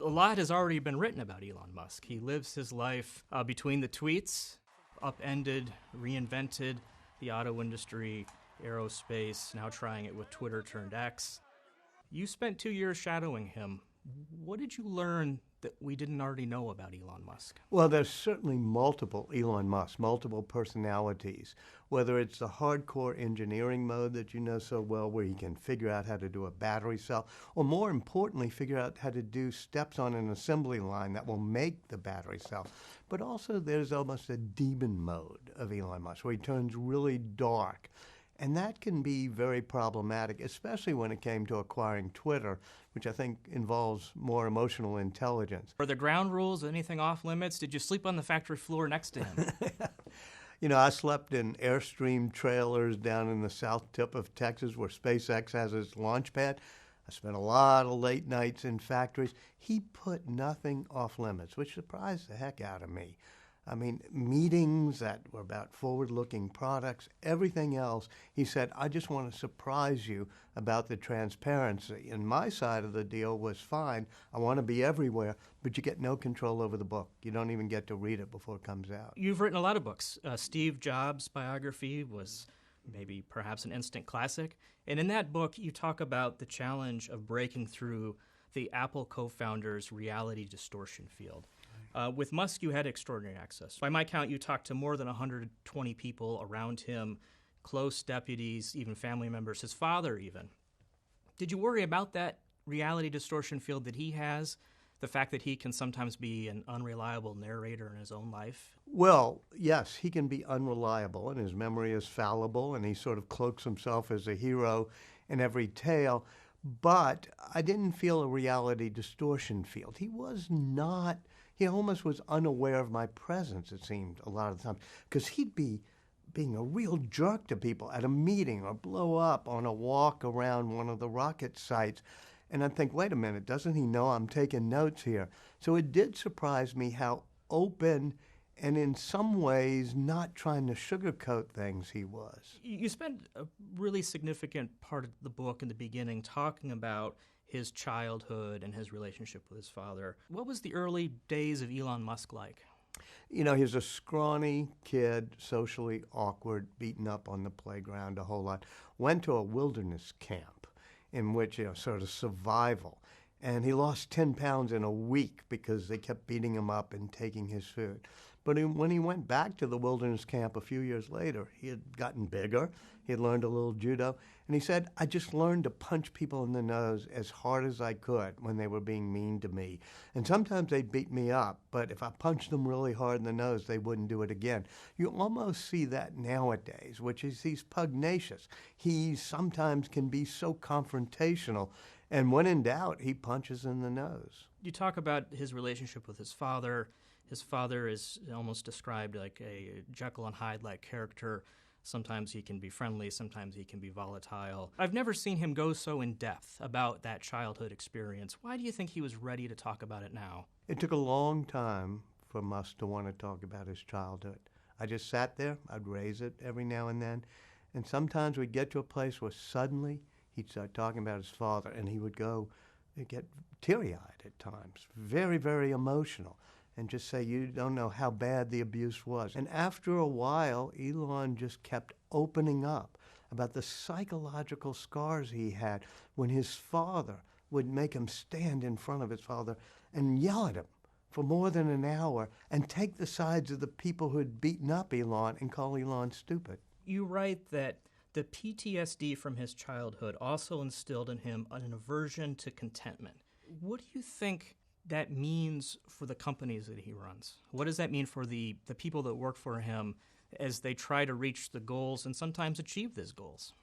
A lot has already been written about Elon Musk. He lives his life between the tweets, upended, reinvented the auto industry, aerospace, now trying it with Twitter turned X. You spent 2 years shadowing him. What did you learn that we didn't already know about Elon Musk? Well, there's certainly multiple Elon Musk, multiple personalities, whether it's the hardcore engineering mode that you know so well, where he can figure out how to do a battery cell, or more importantly, figure out how to do steps on an assembly line that will make the battery cell. But also there's almost a demon mode of Elon Musk, where he turns really dark. And that can be very problematic, especially when it came to acquiring Twitter, which I think involves more emotional intelligence. Are the ground rules anything off limits? Did you sleep on the factory floor next to him? You know, I slept in Airstream trailers down in the south tip of Texas where SpaceX has its launch pad. I spent a lot of late nights in factories. He put nothing off limits, which surprised the heck out of me. I mean, meetings that were about forward-looking products, everything else. He said, I just want to surprise you about the transparency. And my side of the deal was fine. I want to be everywhere, but you get no control over the book. You don't even get to read it before it comes out. You've written a lot of books. Steve Jobs' biography was maybe perhaps an instant classic. And in that book, you talk about the challenge of breaking through the Apple co-founder's reality distortion field. With Musk, you had extraordinary access. By my count, you talked to more than 120 people around him, close deputies, even family members, his father even. Did you worry about that reality distortion field that he has, the fact that he can sometimes be an unreliable narrator in his own life? Well, yes, he can be unreliable, and his memory is fallible, and he sort of cloaks himself as a hero in every tale. But I didn't feel a reality distortion field. He almost was unaware of my presence, it seemed, a lot of the time, because he'd be being a real jerk to people at a meeting or blow up on a walk around one of the rocket sites. And I'd think, wait a minute, doesn't he know I'm taking notes here? So it did surprise me how open and in some ways not trying to sugarcoat things he was. You spent a really significant part of the book in the beginning talking about his childhood and his relationship with his father. What was the early days of Elon Musk like? You know, he was a scrawny kid, socially awkward, beaten up on the playground a whole lot. Went to a wilderness camp in which, sort of survival. And he lost 10 pounds in a week because they kept beating him up and taking his food. But when he went back to the wilderness camp a few years later, he had gotten bigger. He had learned a little judo. And he said, I just learned to punch people in the nose as hard as I could when they were being mean to me. And sometimes they'd beat me up, but if I punched them really hard in the nose, they wouldn't do it again. You almost see that nowadays, which is he's pugnacious. He sometimes can be so confrontational. And when in doubt, he punches in the nose. You talk about his relationship with his father. His father is almost described like a Jekyll and Hyde-like character. Sometimes he can be friendly, sometimes he can be volatile. I've never seen him go so in depth about that childhood experience. Why do you think he was ready to talk about it now? It took a long time for Musk to want to talk about his childhood. I just sat there, I'd raise it every now and then, and sometimes we'd get to a place where suddenly he'd start talking about his father, and he would get teary-eyed at times, very, very emotional, and just say, you don't know how bad the abuse was. And after a while, Elon just kept opening up about the psychological scars he had when his father would make him stand in front of his father and yell at him for more than an hour and take the sides of the people who had beaten up Elon and call Elon stupid. You write that the PTSD from his childhood also instilled in him an aversion to contentment. What do you think that means for the companies that he runs? What does that mean for the people that work for him as they try to reach the goals and sometimes achieve those goals?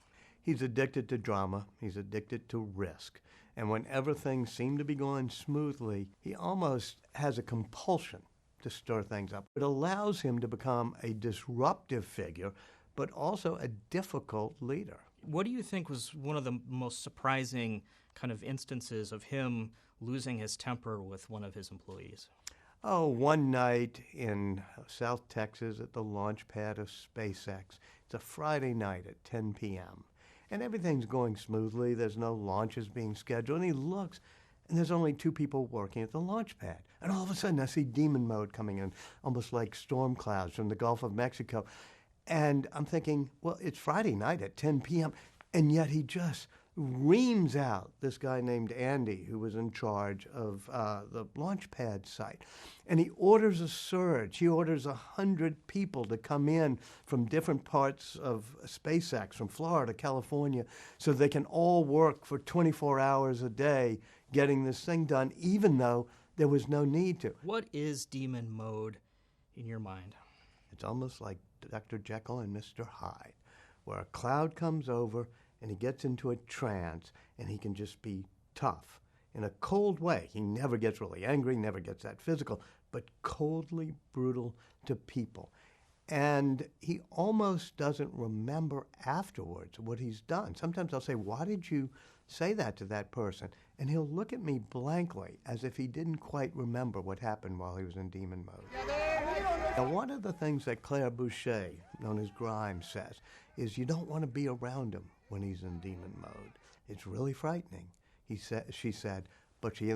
He's addicted to drama. He's addicted to risk. And whenever things seem to be going smoothly, he almost has a compulsion to stir things up. It allows him to become a disruptive figure, but also a difficult leader. What do you think was one of the most surprising kind of instances of him losing his temper with one of his employees? Oh, one night in South Texas at the launch pad of SpaceX. It's a Friday night at 10 p.m. And everything's going smoothly. There's no launches being scheduled. And he looks and there's only 2 people working at the launch pad. And all of a sudden, I see demon mode coming in, almost like storm clouds from the Gulf of Mexico. And I'm thinking, well, it's Friday night at 10 p.m., and yet he just reams out this guy named Andy, who was in charge of the launch pad site. And he orders a surge. He orders 100 people to come in from different parts of SpaceX, from Florida, California, so they can all work for 24 hours a day getting this thing done, even though there was no need to. What is demon mode in your mind? It's almost like Dr. Jekyll and Mr. Hyde, where a cloud comes over and he gets into a trance and he can just be tough in a cold way. He never gets really angry, never gets that physical, but coldly brutal to people. And he almost doesn't remember afterwards what he's done. Sometimes I'll say, why did you say that to that person? And he'll look at me blankly as if he didn't quite remember what happened while he was in demon mode. Now, one of the things that Claire Boucher, known as Grimes, says is you don't want to be around him when he's in demon mode. It's really frightening, she said, but she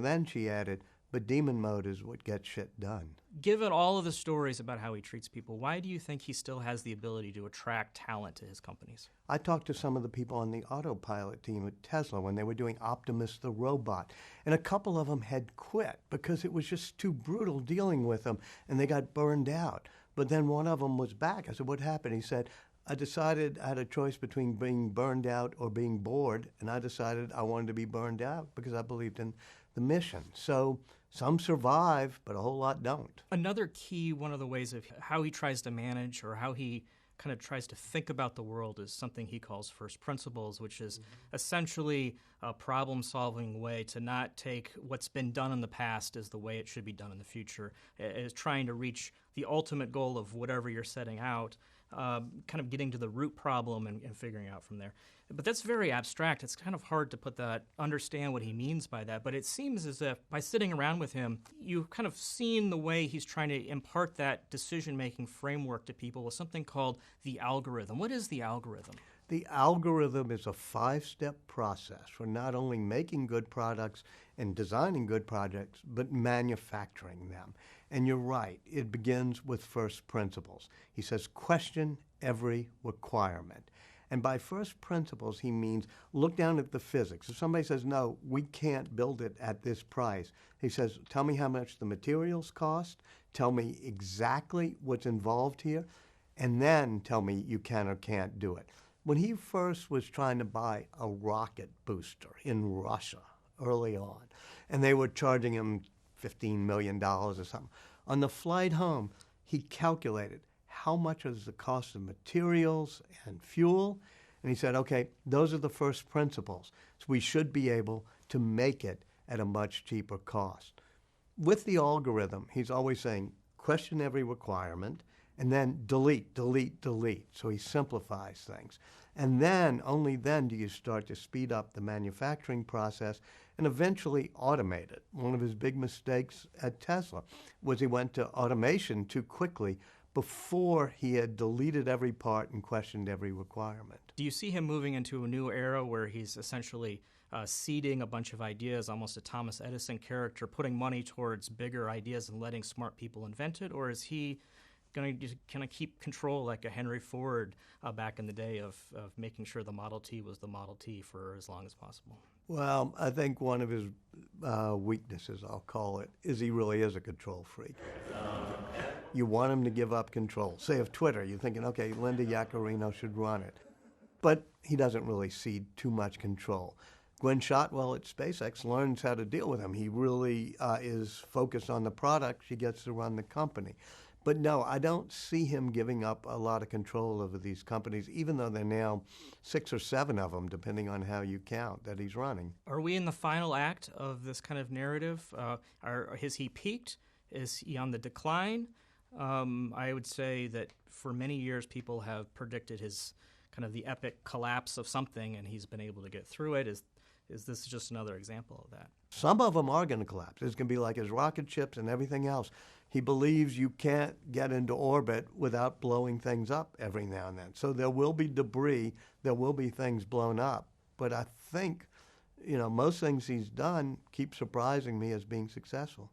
added, but demon mode is what gets shit done. Given all of the stories about how he treats people, why do you think he still has the ability to attract talent to his companies? I talked to some of the people on the autopilot team at Tesla when they were doing Optimus the robot, and a couple of them had quit because it was just too brutal dealing with them, and they got burned out. But then one of them was back. I said, what happened? He said, I decided I had a choice between being burned out or being bored, and I decided I wanted to be burned out because I believed in the mission. So some survive, but a whole lot don't. Another key, one of the ways of how he tries to manage or how he kind of tries to think about the world is something he calls first principles, which is essentially a problem-solving way to not take what's been done in the past as the way it should be done in the future, is trying to reach the ultimate goal of whatever you're setting out, kind of getting to the root problem and figuring out from there. But that's very abstract. It's kind of hard to understand what he means by that. But it seems as if by sitting around with him, you've kind of seen the way he's trying to impart that decision-making framework to people with something called the algorithm. What is the algorithm? The algorithm is a 5-step process for not only making good products and designing good projects, but manufacturing them. And you're right, it begins with first principles. He says, question every requirement. And by first principles, he means look down at the physics. If somebody says, no, we can't build it at this price, he says, tell me how much the materials cost, tell me exactly what's involved here, and then tell me you can or can't do it. When he first was trying to buy a rocket booster in Russia early on, and they were charging him $15 million or something, on the flight home, he calculated how much is the cost of materials and fuel, and he said, okay, those are the first principles. So we should be able to make it at a much cheaper cost. With the algorithm, he's always saying, question every requirement, and then delete, delete, delete. So he simplifies things. And then, only then do you start to speed up the manufacturing process and eventually automate it. One of his big mistakes at Tesla was he went to automation too quickly before he had deleted every part and questioned every requirement. Do you see him moving into a new era where he's essentially seeding a bunch of ideas, almost a Thomas Edison character, putting money towards bigger ideas and letting smart people invent it? Or is he going to kind of keep control like a Henry Ford back in the day of making sure the Model T was the Model T for as long as possible? Well, I think one of his weaknesses, I'll call it, is he really is a control freak. You want him to give up control. Say of Twitter, you're thinking, okay, Linda Yaccarino should run it. But he doesn't really cede too much control. Gwen Shotwell at SpaceX learns how to deal with him. He really is focused on the product. She gets to run the company. But no, I don't see him giving up a lot of control over these companies, even though there are now 6 or 7 of them, depending on how you count, that he's running. Are we in the final act of this kind of narrative? Has he peaked? Is he on the decline? I would say that for many years people have predicted his kind of the epic collapse of something, and he's been able to get through it. Is this just another example of that? Some of them are going to collapse. It's going to be like his rocket ships and everything else. He believes you can't get into orbit without blowing things up every now and then. So there will be debris, there will be things blown up. But I think most things he's done keep surprising me as being successful.